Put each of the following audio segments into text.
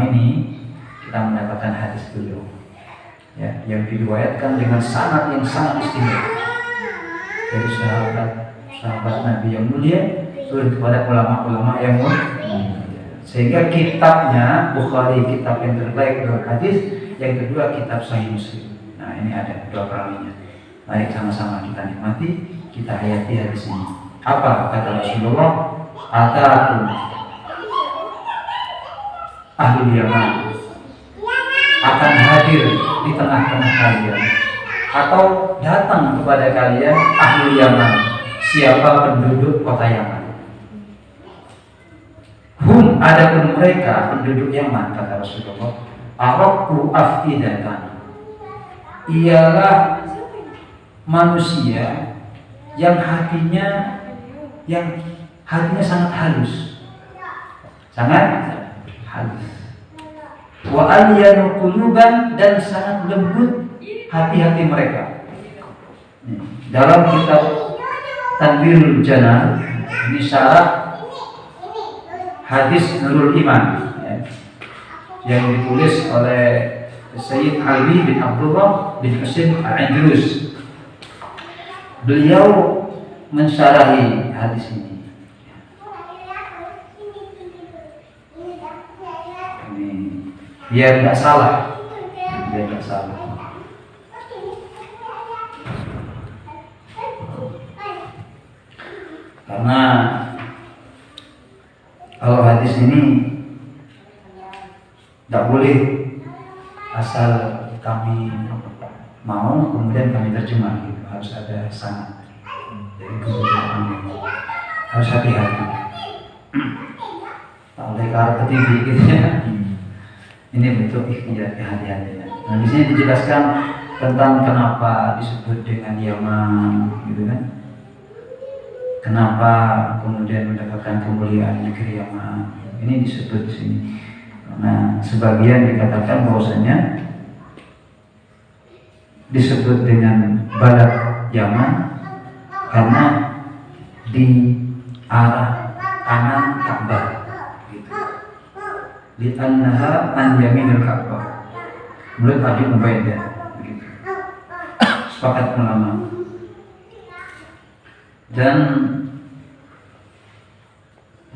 ini kita mendapatkan hadis beliau, ya, yang diriwayatkan dengan sanad yang sangat istimewa dari sahabat Nabi yang mulia turun kepada ulama-ulama yang mulia. Sehingga kitabnya Bukhari kitab yang terbaik dalam hadis, yang kedua kitab Sahih Muslim. Nah ini ada dua peranginya. Mari sama-sama kita nikmati, kita hayati hadis ini. Apa kata Rasulullah? Ataku ahli Yaman akan hadir di tengah-tengah kalian, atau datang kepada kalian ahli Yaman, siapa penduduk kota Yaman. Hum, adapun mereka penduduk Yaman, kata Rasulullah, araqu afidatan, ialah manusia yang hatinya sangat halus, sangat halus. Wa alyanu quluban, dan sangat lembut hati-hati mereka. Dalam kitab Tanwirul Janan, ini syarah hadis Nurul Iman, ya, yang ditulis oleh Sayyid Ali bin Abdullah bin Husain Al-Andalus. Beliau mensyarahi hadis ini. Biar tidak salah, karena kalau hadis ini tidak boleh asal kami mau kemudian kami terjemah, gitu. Harus ada sanad. Jadi kemudian harus hati-hati. Tak boleh karena ketibi gitu ya. Ini bentuk ikhtiar kehati-hatian. Nah di sini dijelaskan tentang kenapa disebut dengan Yaman, gitu kan? Kenapa kemudian mendapatkan kemuliaan negeri Yaman? Ini disebut di sini. Nah sebagian dikatakan bahwasanya disebut dengan balad Yaman karena di arah kanan Ka'bah. Li'annaha an yaminil Ka'bah. Menurut Abi Ubaidah, begitu. Sepakat ulama. Dan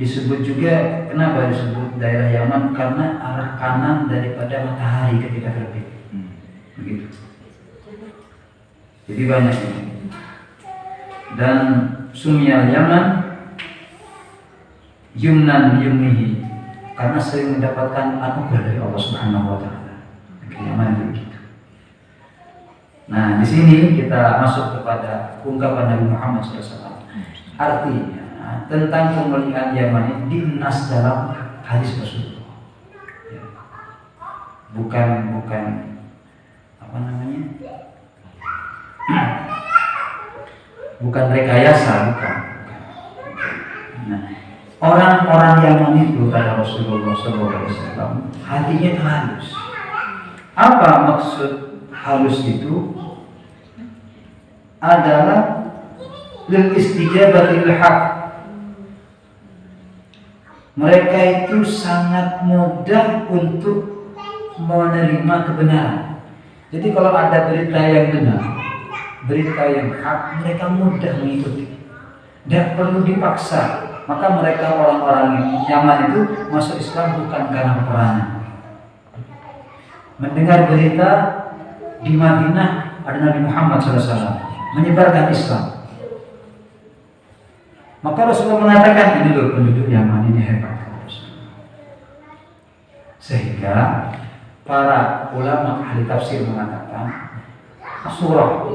disebut juga, kenapa disebut daerah Yaman? Karena arah kanan daripada matahari ketika terbit. Begitu. Jadi banyak ini. Dan Sumyal Yaman Yumnan Yumnihi, karena sering mendapatkan anugerah dari Allah Subhanahu wa taala. Yaman begitu. Nah, di sini kita masuk kepada ungkapan Nabi Muhammad SAW. Artinya tentang kemuliaan Yaman ini dinas dalam hadis Rasulullah. Ya. Bukan apa namanya? Bukan rekayasa, bukan. Nah, orang-orang Yaman itu kata Rasulullah SAW, hatinya itu halus. Apa maksud halus itu? Adalah lil istijabatil haq. Mereka itu sangat mudah untuk menerima kebenaran. Jadi kalau ada berita yang benar, berita yang hak, mereka mudah mengikuti. Tidak perlu dipaksa. Maka mereka orang-orang Yaman itu masuk Islam bukan karena peperangan. Mendengar berita di Madinah ada Nabi Muhammad SAW menyebarkan Islam. Maka Rasulullah mengatakan, ini loh penduduk Yaman ini hebat. Sehingga para ulama ahli tafsir mengatakan surah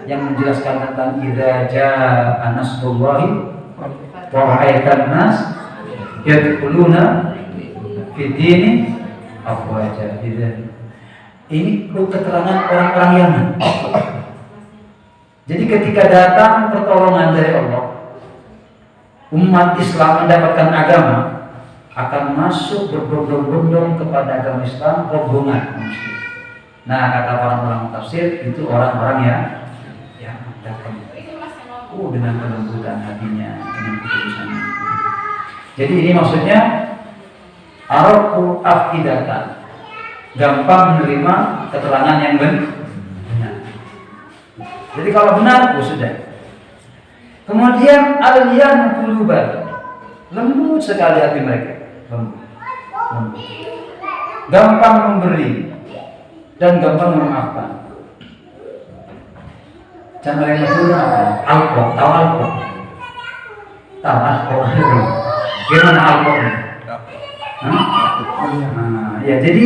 yang menjelaskan tentang idza jaa nasrullahi wa ra'aitan nas yadkhuluna fi dini afwaja. Ini keterangan orang-orang Yaman. Jadi ketika datang pertolongan dari Allah, umat Islam mendapatkan agama, akan masuk berbondong-bondong kepada agama Islam rombongan. Nah, kata para ulama tafsir, itu orang-orang yang datang dengan kelembutan hatinya, dengan ketulusannya. Jadi ini maksudnya Arafu afidatan, gampang menerima keterangan yang benar. Jadi kalau benar, sudah. Kemudian aliyan quluban, lembut sekali hati mereka, lembut. Gampang memberi dan gampang memaafkan. Contoh yang kedua apa? Alqoh, tahu alqoh? Tahu alqoh? Gimana alqoh? Ya, jadi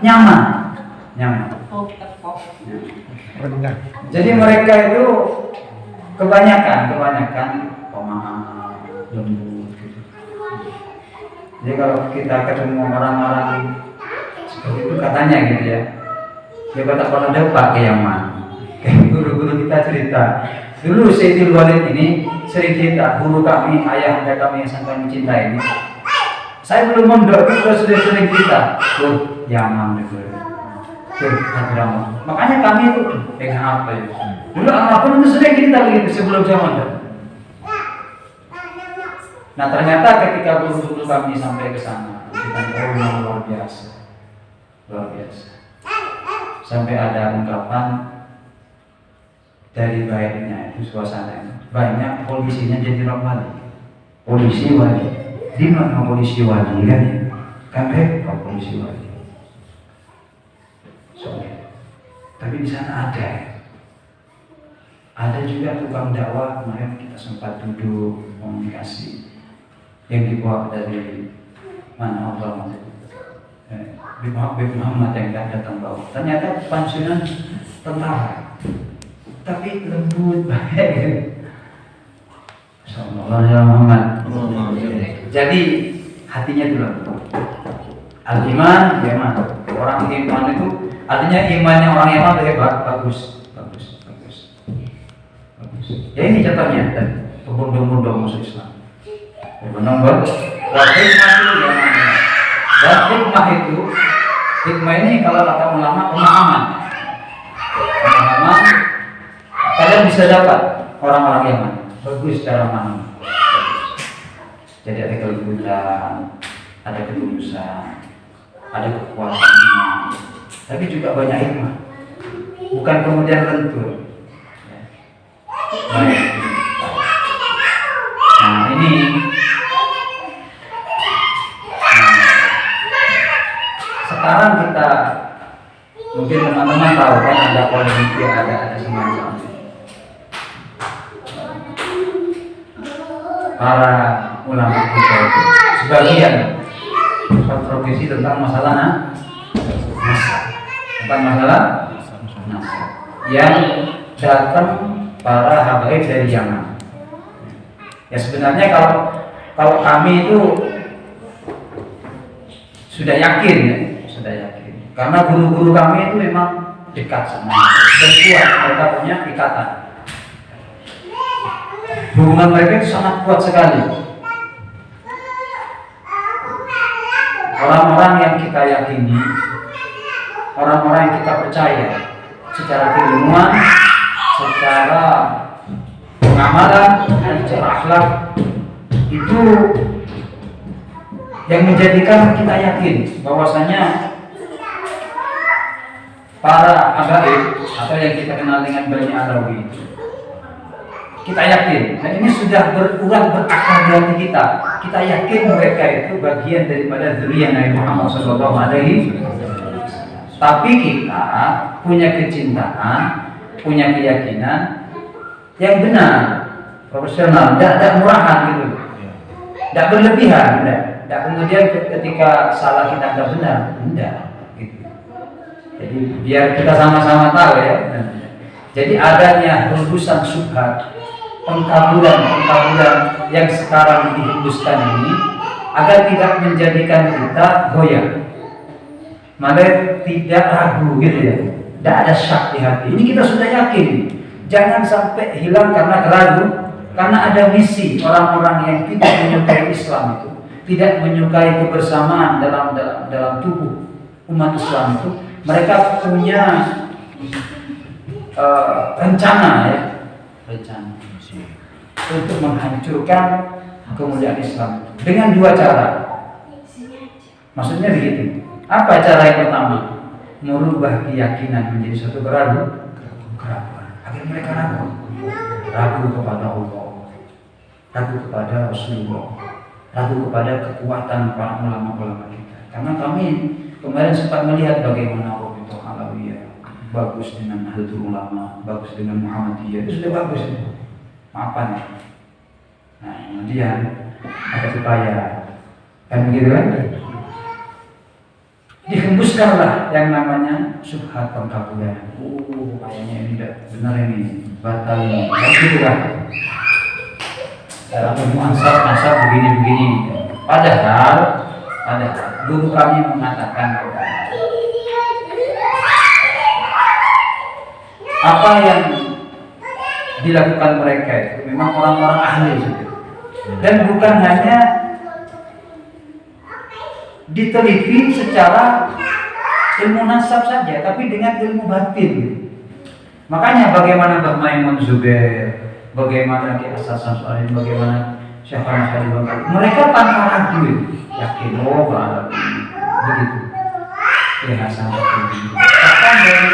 nyaman. Jadi mereka itu kebanyakan pemaaf, lembut. Gitu. Jadi kalau kita ketemu orang-orang seperti itu katanya gitu ya, dia tak pernah dapat ke Yaman. Kayak guru-guru kita cerita. Dulu Sayyidul Walid ini sering cerita, guru kami, ayah anda kami yang sangat mencintai ini. Saya belum mondok, kita sudah sering cerita. Tuh, Yaman itu. Tuh, Hadramaut. Makanya kami itu pegang apa ya? Dulu apapun itu sering cerita begitu sebelum saya mondok. Nah ternyata ketika guru-guru kami sampai ke sana, kita luar biasa. Sampai ada ungkapan dari baiknya itu suasananya. Banyak polisinya jadi orang wali. Polisi wali. Di mana polisi wali kan? Kan polisi wali. Tapi di sana ada juga tukang dakwah. Kemarin kita sempat duduk komunikasi yang dibawa dari mana Allah Habib Muhammad yang datang bawa. Ternyata pensiunan tentara, tapi lembut baik. Sallallahu Muhammad. Jadi hatinya itu lembut. Al-iman, Yaman. Orang iman itu artinya imannya orang Yaman itu hebat, bagus. Ya ini contohnya dan berbondong-bondong masuk Islam. Nomor wakil masuk Yaman. Dan hikmah ini kalau kata ulama pemahaman. Kalian bisa dapat orang-orang Yaman bagus secara mana. Jadi ada kelembutan, ada ketulusan, ada kekuatan iman, tapi juga banyak hikmah. Bukan kemudian lentur. Baik. Nah ini. Sekarang kita mungkin teman-teman tahu kan ada polemik yang ada semacam para ulama kita itu sebagian kontroversi tentang masalah yang datang para habaib dari Yaman. Ya sebenarnya kalau kami itu sudah yakin ya. Karena guru-guru kami itu memang dekat sama dan kuat, mereka punya ikatan. Hubungan mereka itu sangat kuat sekali. Orang-orang yang kita yakini, orang-orang yang kita percaya secara keilmuan, secara pengamalan, dan secara akhlak, itu yang menjadikan kita yakin bahwasanya para habaib atau yang kita kenal dengan Bani Alawi, kita yakin, dan ini sudah berulang berakar di hati kita. Kita yakin mereka itu bagian daripada zuriyah Nabi Muhammad SAW. Tapi kita punya kecintaan, punya keyakinan yang benar, profesional, tidak murahan gitu, tidak berlebihan, tidak kemudian ketika salah kita tidak benar, tidak. Jadi biar kita sama-sama tahu ya. Jadi adanya hembusan syubhat, pengkaburan yang sekarang dihembuskan ini agar tidak menjadikan kita goyah, malah tidak ragu gitu ya. Tidak ada syak di hati. Ini kita sudah yakin. Jangan sampai hilang karena ragu, karena ada misi orang-orang yang tidak menyukai Islam itu, tidak menyukai kebersamaan dalam tubuh umat Islam itu. Mereka punya rencana untuk menghancurkan kemuliaan Islam dengan dua cara. Maksudnya begitu. Apa cara yang pertama? Merubah keyakinan menjadi suatu keraguan. Agar mereka ragu kepada Allah, ragu kepada Rasulullah, ragu kepada kekuatan para ulama-ulama kita. Karena kami kemarin sempat melihat bagaimana Robiqah Alawiyah bagus dengan Nahdlatul Ulama, bagus dengan Muhammadiyah, itu sudah bagus itu. Maafan ya. Nah, kemudian ada upaya, kan begitu kan? Dihembuskanlah yang namanya subhat pengkabulan. Kayaknya ini tidak benar, ini batal ini. Begitu kan? Atau muasab begini. Padahal guru kami mengatakan apa yang dilakukan mereka itu memang orang-orang ahli itu. Dan bukan hanya diteliti secara ilmu nasab saja, tapi dengan ilmu batin. Makanya bagaimana Mbah Maimun Zubair, bagaimana Ki Hasan Syarif, bagaimana Syekh Ahmad Bangkali, mereka tanpa ragu yakin begitu. Ya Hasan Syarif. Bahkan dari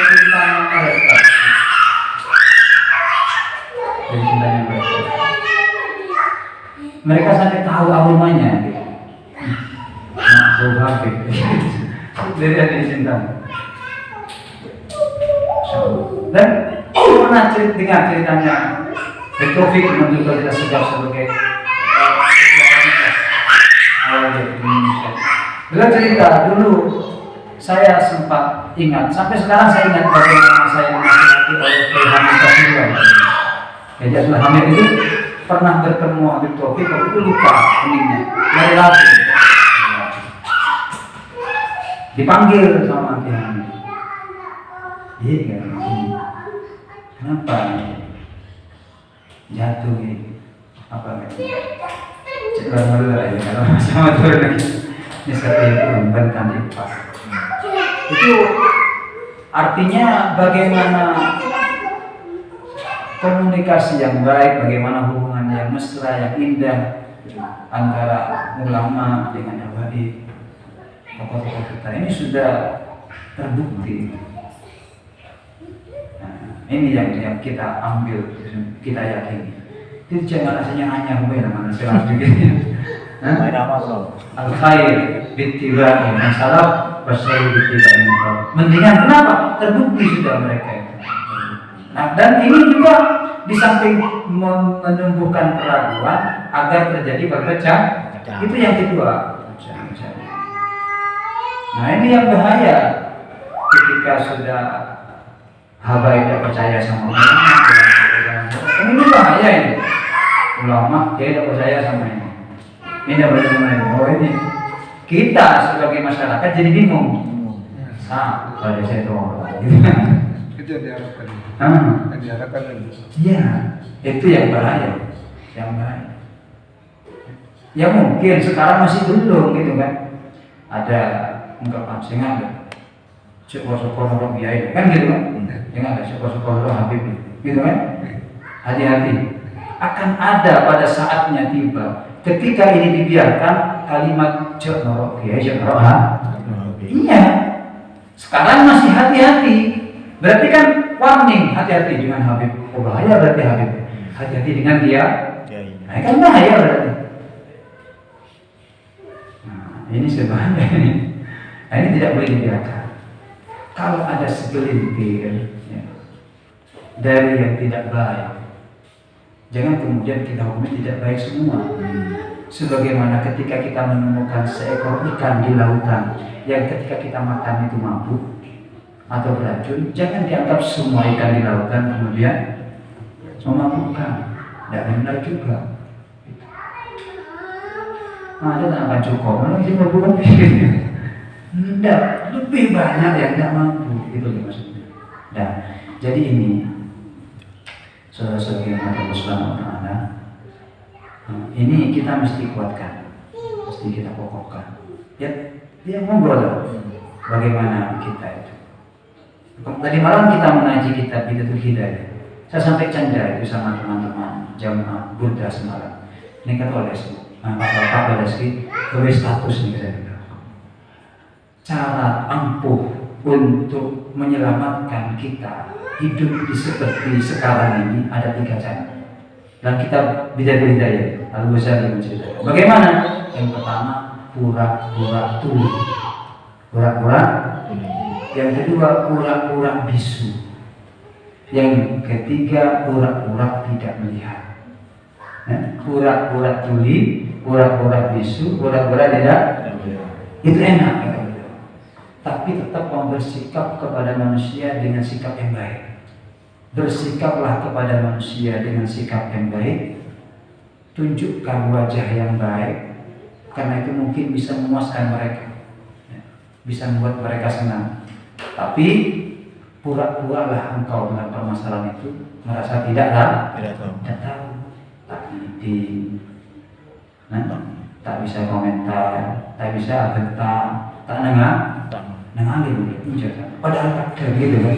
cintanya mereka, mereka sampai tahu awalnya gitu. Dari hati cinta. Dan pernah dengar ceritanya Taufik menunjuk kita sejak sebagai beliau cerita dulu, saya sempat ingat, sampai sekarang saya ingat bagaimana saya dinasihati oleh Hamid Tasirwan. Jadi Abdul Hamid itu pernah bertemu Habib Taufik, waktu itu lupa kuningnya, dari lagu dipanggil sama Habib Hamid. Iya kan? Kenapa jatuh ini? Apa kan? Ceklah malu aja kalau sama turun lagi. Ini seperti itu membentang pas. Itu artinya bagaimana komunikasi yang baik, bagaimana hubungan yang mesra, yang indah antara ulama dengan abadi, tokoh-tokoh kita ini sudah terbukti. Ini yang kita ambil, kita yakini. Itu jangan rasanya hanya gue namanya selang juga. Al-khair bittiba'i masalah wasyai bittiba'i munkar. Mendingan kenapa? Terbukti sudah mereka itu. Nah, dan ini juga di samping menumbuhkan keraguan agar terjadi berkecam. Itu yang kedua. Nah, ini yang bahaya ketika sudah habaib tidak percaya sama ulama, ini bahaya ini. Ulama dia tidak percaya sama ini. Ini tidak percaya sama ini. Oh ini kita sebagai masyarakat jadi bingung. Kalau saya itu itu yang diharapkan. Yang diharapkan itu. Iya, itu yang bahaya, Ya mungkin sekarang masih belum gitu kan. Ada ungkapan sengaja. Syukur-syukur orang biaya kan gitu kan? Jangan ada syukur-syukur orang Habib gitu kan? Hati-hati. Akan ada pada saatnya tiba. Ketika ini dibiarkan kalimat joknorok biaya joknorok iya. Sekarang masih hati-hati. Berarti kan warning, hati-hati dengan Habib. Oh bahaya berarti Habib. Hati-hati dengan dia. Nah kan bahaya berarti. Nah, ini sebahaya ini. Nah, ini tidak boleh dibiarkan. Kalau ada segelintir ya, dari yang tidak baik, jangan kemudian kita hukumi tidak baik semua. Sebagaimana ketika kita menemukan seekor ikan di lautan yang ketika kita makan itu mabuk atau beracun, jangan dianggap semua ikan di lautan kemudian memabukkan. Tidak benar juga. Nah, ada tak akan cukup, mana sih mabukkan? Tidak, lebih banyak yang tidak mampu, itu maksudnya. Nah, jadi ini saudara-saudara yang ada Islam Ta'ala, ini kita mesti kuatkan, mesti kita kokohkan. Ya, dia ngobrol bagaimana kita itu. Tadi malam kita mengaji kitab Bidatul Hidayah. Saya sampai canda itu sama teman-teman jamaah Burda semalam. Ini kata oleh Pak Leski, tulis status nih saya bilang. cara ampuh untuk menyelamatkan kita hidup di seperti sekarang ini ada 3 cara. Dan kita beda-beda ya. Al-Ghazali menceritakan. Bagaimana? Yang pertama, pura-pura tuli. Pura-pura. Yang kedua, pura-pura bisu. Yang ketiga, pura-pura tidak melihat. Pura-pura tuli, pura-pura bisu, pura-pura tidak. Itu enak kata beliau. Tapi tetap mau bersikap kepada manusia dengan sikap yang baik. Bersikaplah kepada manusia dengan sikap yang baik. Tunjukkan wajah yang baik, karena itu mungkin bisa memuaskan mereka, bisa membuat mereka senang. Tapi pura-puralah engkau dalam permasalahan itu merasa tidak tahu, tak ngerti, tak bisa komentar, tak bisa bentak, tak nengang gitu. Padahal ada gitu kan,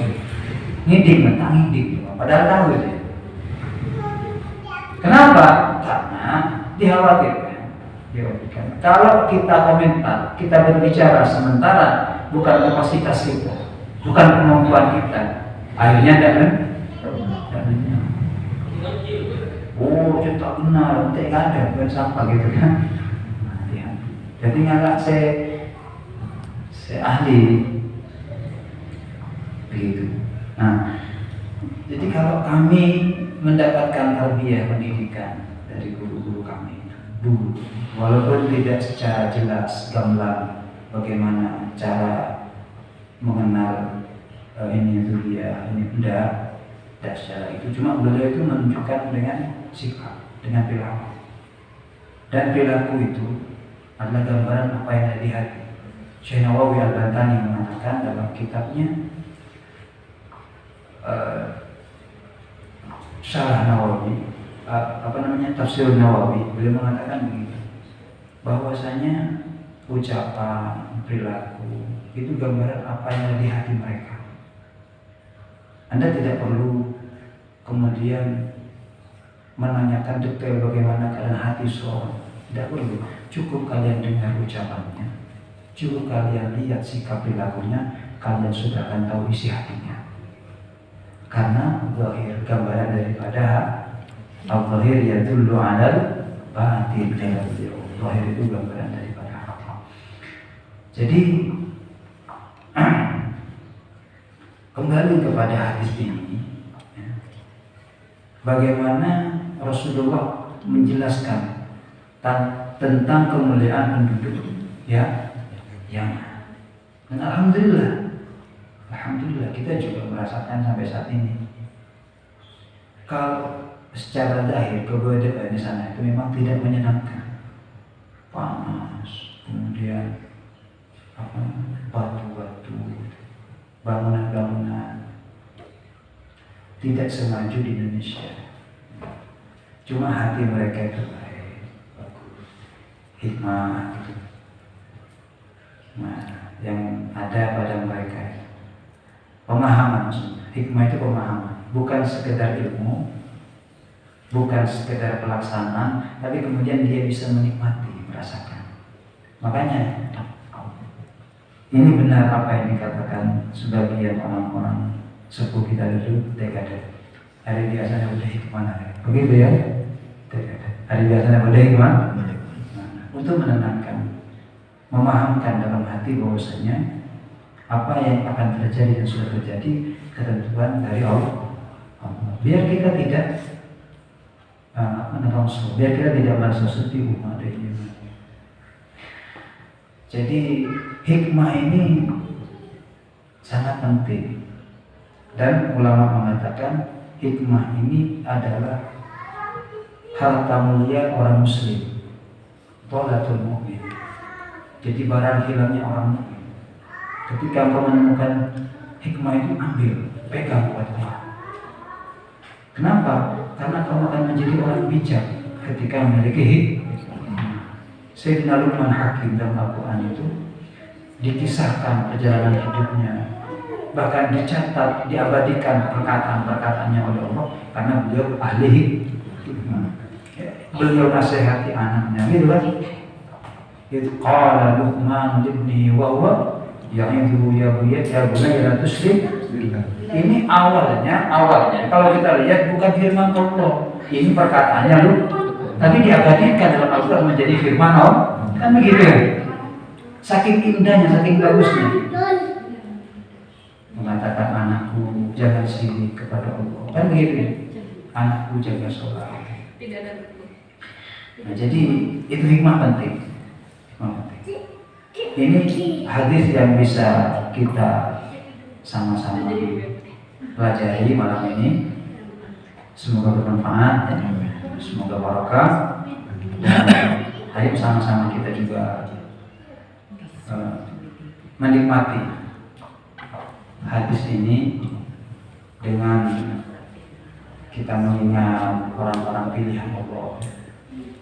ngidik mentang ngidik, padahal tahu gitu. Kenapa? Karena dikhawatirkan. Kalau kita komentar, kita berbicara sementara bukan kapasitas kita, bukan kemampuan kita, akhirnya tidak oh kita benar, nanti nggak ada bukan sampah gitu kan. Jadi nggak saya ahli begitu. Nah, jadi kalau kami mendapatkan tarbiyah pendidikan dari guru-guru kami dulu, walaupun tidak secara jelas gamblang bagaimana cara mengenal ini itu dia, ini tidak secara itu, cuma beliau itu menunjukkan dengan sikap, dengan perilaku, dan perilaku itu adalah gambaran apa yang ada di hati. Syekh Nawawi Al-Bantani mengatakan dalam kitabnya Syarah Nawawi, Tafsir Nawawi, beliau mengatakan begitu, bahwasanya ucapan, perilaku itu gambaran apa yang ada di hati mereka. Anda tidak perlu kemudian menanyakan detail bagaimana keadaan hati seorang, tidak perlu. Cukup kalian dengar ucapannya, cukup kalian lihat sikap perilakunya, kalian sudah akan tahu isi hatinya. Karena zahir, gambaran daripada al-zahir yadullu alal batin. Zahir itu gambaran daripada hati. Jadi kembali kepada hadis ini, bagaimana Rasulullah menjelaskan tentang kemuliaan penduduk ya Yaman. Dan alhamdulillah kita juga merasakan sampai saat ini. Kalau secara zahir keberadaan di sana itu memang tidak menyenangkan, panas, kemudian batu-batu, bangunan-bangunan, tidak semaju di Indonesia. Cuma hati mereka itu baik, bagus, hikmah gitu. Nah, yang ada pada mereka pemahaman, hikmah itu pemahaman, bukan sekedar ilmu, bukan sekedar pelaksanaan, tapi kemudian dia bisa menikmati, merasakan. Makanya ini benar apa yang dikatakan sebagian orang-orang sepuh kita dulu, dekade. Hari biasanya udah hikmah, begitu ya? Dekade. Hari biasanya udah hikmah, untuk menenangkan, memahamkan dalam hati bahwasanya apa yang akan terjadi dan sudah terjadi ketentuan dari Allah. Biar kita tidak biar kita tidak merasa sedih adanya. Jadi hikmah ini sangat penting, dan ulama mengatakan hikmah ini adalah harta mulia orang muslim, tholatul mu'min. Jadi barang hilangnya orang mukmin. Ketika kau menemukan hikmah itu, ambil, pegang kuat-kuat. Kenapa? Karena kau akan menjadi orang bijak ketika memiliki hikmah. Sayyidina Luqman Hakim dalam Al-Quran itu dikisahkan perjalanan hidupnya, bahkan dicatat, diabadikan perkataan-perkataannya oleh Allah, karena beliau ahli hikmah. Beliau nasihati anaknya, gitu kan? Itu qala Luqman libnihi wa huwa yang itu ya buyat ya guna ya tuslim. Bismillah. Ini awalnya kalau kita lihat bukan firman Allah, ini perkataannya lu, tapi diabadikan dalam Al-Quran menjadi firman Allah, kan begitu ya? Saking indahnya, saking bagusnya. Mengatakan anakku jangan sirik kepada Allah, kan begitu ya? Anakku jaga sholat. Nah, jadi itu hikmah penting. Ini hadis yang bisa kita sama-sama pelajari malam ini. Semoga bermanfaat, ya. Semoga barokah. Dan ayo sama-sama kita juga menikmati hadis ini dengan kita mengingat orang-orang pilihan Allah,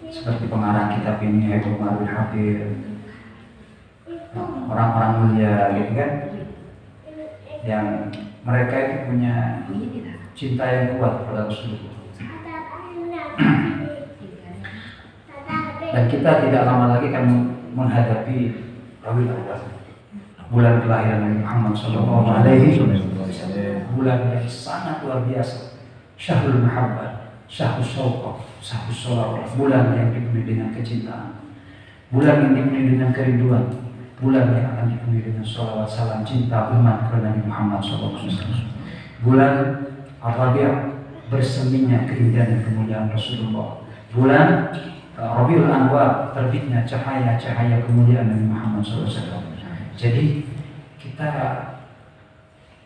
seperti pengarang kitab ini Ibnu Umar bin Khattab, orang-orang mulia gitu kan, yang mereka itu punya cinta yang kuat kepada Rasulullah. Dan kita tidak lama lagi akan menghadapi Rabiul Awwal, bulan kelahiran Nabi Muhammad SAW, bulan yang sangat luar biasa, Syahrul Mahabbah, Syahrul Syauqah, Syahrul Sholawat, bulan yang dipenuhi dengan kecintaan, bulan yang dipenuhi dengan kerinduan, bulan yang akan dipenuhi dengan sholawat salam cinta umat kepada Nabi Muhammad SAW. Bulan Ar-Rabi', berseminya keindahan dan kemuliaan Rasulullah. Bulan Rabiul Anwar, terbitnya cahaya-cahaya kemuliaan Nabi Muhammad SAW. Jadi kita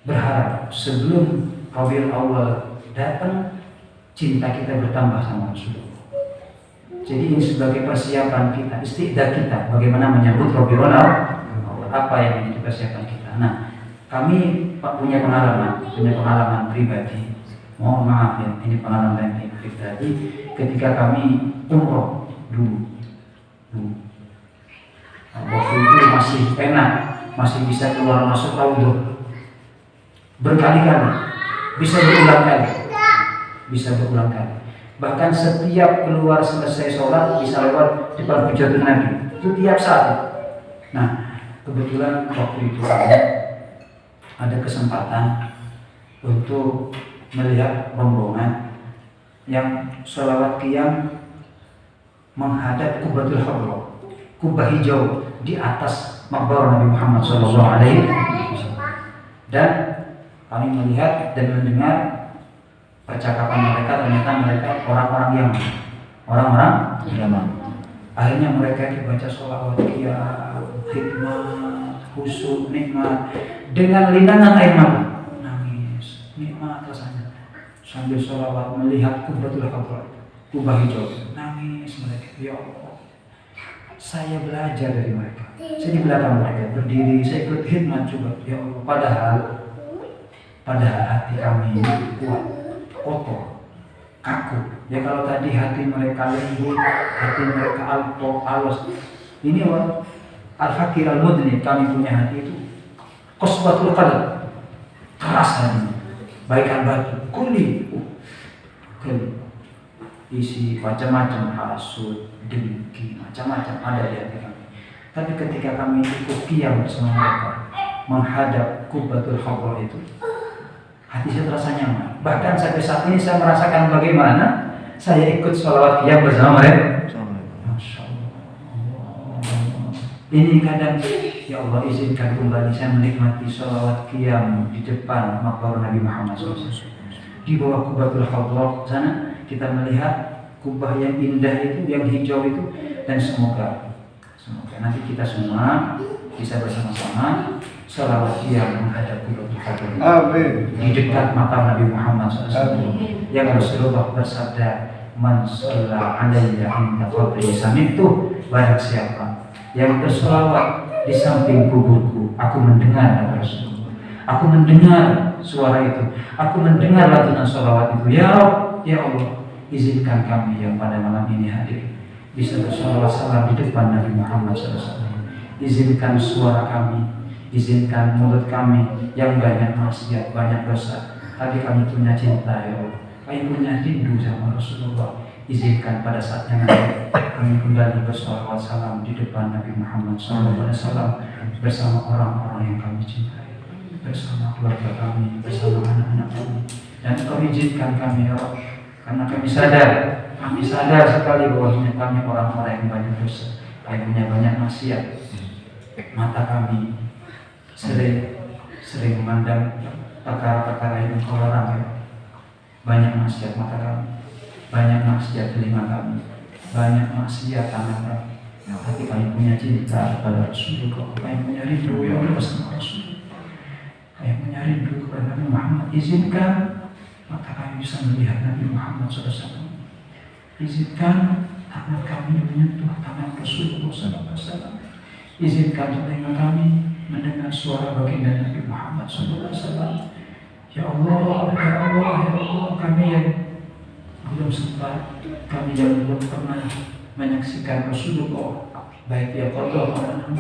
berharap sebelum Rabiul Awal datang, cinta kita bertambah sama Rasulullah. Jadi ini sebagai persiapan kita, istiqdah kita, bagaimana menyambut Rabiul Awal, apa yang menjadi persiapan kita. Nah, kami punya pengalaman pribadi. Mohon maaf ya, ini pengalaman pribadi ketika kami umroh dulu. Waktu itu masih enak, masih bisa keluar masuk Raudhah berkali-kali, bisa berulang kali. Bahkan setiap keluar selesai sholat bisa lewat depan hujjatul Nabi, itu tiap saat. Nah, kebetulan waktu itu ada kesempatan untuk melihat rombongan yang sholawat qiyam menghadap Qubatul Hadrah, kubah hijau di atas makbar Nabi Muhammad SAW. Dan kami melihat dan mendengar percakapan mereka, ternyata mereka orang-orang Yaman. Akhirnya mereka dibaca sholawat qiyam, hikmah, khusyuk, nikmat, dengan linangan air mata, nangis, nikmat rasanya sambil sholawat melihat Qubatul Hadrah, kubah hijau, nangis mereka. Ya Allah, saya belajar dari mereka, saya di belakang mereka berdiri, saya ikut hikmat juga. Ya Allah, padahal hati kami kuat, kotor, kaku. Ya kalau tadi hati mereka lembut, hati mereka alus. Ini al-fakir al-mudni, kami punya hati itu qaswatul qalb, keras hati, baikan batu, kuli, isi macam-macam, hasud, dengki, macam-macam ada di hati kami. Tapi ketika kami ikut qiyam bersama mereka menghadap Qubatul Hadrah itu, hati saya terasa nyaman. Bahkan sampai saat ini saya merasakan bagaimana saya ikut sholawat qiyam bersama mereka. Masya Allah. Ini kadang, ya Allah izinkan kembali saya menikmati sholawat qiyam di depan makbar Nabi Muhammad SAW. Di bawah Qubatul Hadrah sana kita melihat kubah yang indah itu, yang hijau itu, dan semoga nanti kita semua bisa bersama-sama sholawat qiyam menghadap Qubatul Hadrah. Amin. Di dekat makam Nabi Muhammad SAW, yang Rasulullah bersabda, "Man shalla alayya inda qabri sami'tu." Barang siapa yang bersolawat di samping kuburku, aku mendengar kata Rasulullah. Aku mendengar suara itu, aku mendengar lantunan sholawat itu. Ya Rabb, ya Allah, izinkan kami yang pada malam ini hadir bisa bersolawat salam di depan Nabi Muhammad SAW. Izinkan suara kami, izinkan mulut kami yang banyak maksiat, banyak dosa, tapi kami punya cinta ya Allah, kami punya rindu sama Rasulullah. izinkan pada saatnya nanti kami kembali bersolawat salam di depan Nabi Muhammad SAW bersama orang-orang yang kami cintai, bersama keluarga kami, bersama anak-anak kami. Dan Engkau izinkan kami ya Allah, karena kami sadar sekali bahwa kami orang-orang yang banyak dosa, yang punya banyak maksiat. Mata kami sering memandang perkara-perkara yang Engkau larang ya. Banyak maksiat mata kami, banyak maksiat telinga kami, banyak maksiat tangan kami. Tapi kami punya cinta kepada Rasulullah, kami punya rindu ya Allah bersama Rasul, kami punya rindu kepada Nabi Muhammad. Izinkan mata kami bisa melihat Nabi Muhammad SAW. Izinkan tangan kami menyentuh tangan Rasulullah SAW. Izinkan telinga kami mendengar suara baginda Nabi Muhammad SAW. Ya Allah, ya Allah, ya Allah, kami yang belum sempat, kami yang belum pernah menyaksikan Rasulullah, baik dia qadha maupun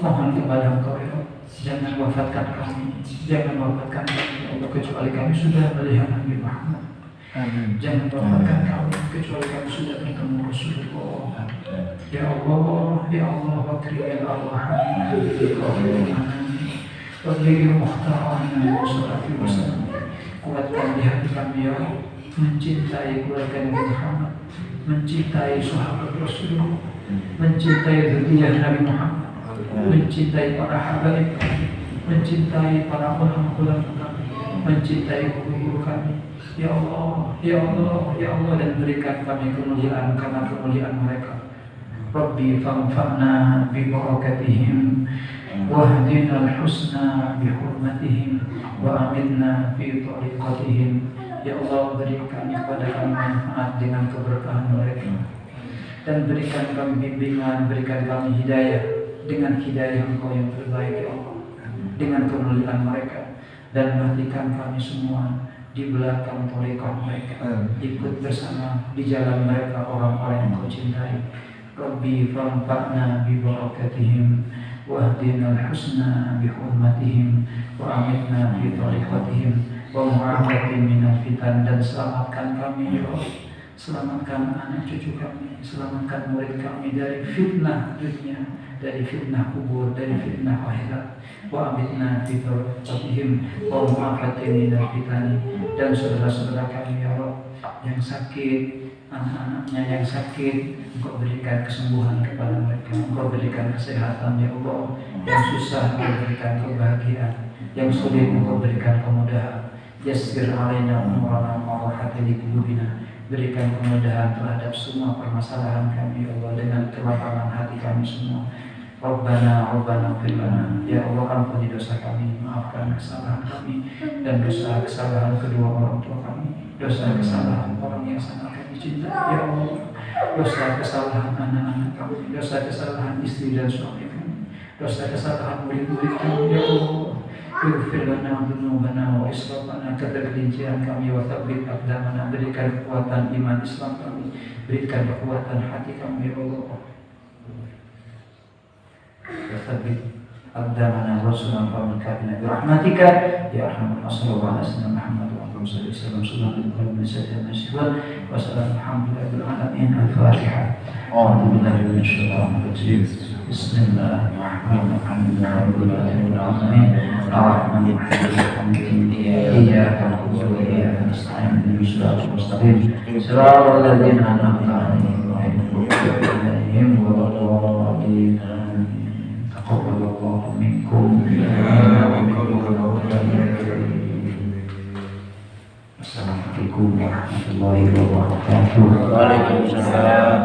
mohon kepada Engkau ya Allah, jangan wafatkan kami, jangan wafatkan kami ya Allah, kecuali kami sudah melihat Nabi Muhammad. Amin. Jangan wafatkan kami kecuali kami sudah bertemu Rasulullah. Ya Allah, ya Allah, wakriya al-Rahman, Wabihi muhtarana sallallahu wasallam. Kuatkan di hati kami ya Allah, mencintai keluarga Nabi Muhammad, mencintai sahabat Rasulullah, mencintai dzurriyyah Nabi Muhammad, mencintai para habaib kami, mencintai para ulama-ulama kami, mencintai guru-guru kami. Ya Allah, ya Allah, ya Allah, dan berikan kami kemuliaan karena kemuliaan mereka. Rabbi fanfa'na bi barakatihim wahdina al-husna bi hurmatihim wa aminna fi tariqatihim. Ya Allah, berikan kepada kami manfaat dengan keberkahan mereka, dan berikan kami bimbingan, berikan kami hidayah dengan hidayah Engkau yang terbaik ya Allah, dengan kemuliaan mereka, dan matikan kami semua di belakang tariqah mereka, ikut bersama di jalan mereka orang-orang yang Kau cintai. Rabbi fanfa'na bi barakatihim wahdina al-husna bi hurmatihim wa amitna fi tariqatihim wa mu'afatin minal fitan. Dan selamatkan kami ya Allah, selamatkan anak cucu kami, selamatkan murid kami dari fitnah dunia, dari fitnah kubur, dari fitnah akhirat. Wa amitna fi tariqatihim wa mu'afatin minal fitan. Dan saudara-saudara kami ya Allah yang sakit, anak-anaknya yang sakit, Engkau berikan kesembuhan kepada mereka, Engkau berikan kesehatan ya Allah. Yang susah Engkau berikan kebahagiaan, yang sulit Engkau berikan kemudahan. Yassir alaina umurana wa rahati li qulubina. Berikan kemudahan terhadap semua permasalahan kami ya Allah, dengan kelapangan hati kami semua. Rabbana fir lana, ya Allah, ampuni dosa kami, maafkan kesalahan kami dan dosa kesalahan kedua orang tua kami, dosa kesalahan orang yang sangat kami cintai ya Allah, dosa kesalahan anak-anak kami, dosa kesalahan istri dan suami kami, dosa kesalahan murid-murid kami ya Allah. Ighfir lana dzunubana wa israfana, ketergelinciran kami, wa tsabbit aqdamana, berikan kekuatan iman Islam kami, berikan kekuatan hati kami ya Allah. Tsabbit aqdamana wa sunna qawmina bi rahmatika ya arhamar rahimin. Wa sallallahu Muhammad wa alihi wasallam wa sallam alhamdulillahil alamin. Al-Fatihah. A'udzu billahi minasy syaithanir rajim. Bismillahirrahmanirrahim. Alhamdulillahil alamin. Ar-Rahmanir Rahim. Iyyaka na'budu wa iyyaka nasta'in. Ihdinas siratal mustaqim. Siratal ladzina an'amta 'alaihim ghairil maghdubi 'alaihim waladdallin. Taqabbalallahu minkum. Assalamualaikum warahmatullahi wabarakatuh. Waalaikumsalam.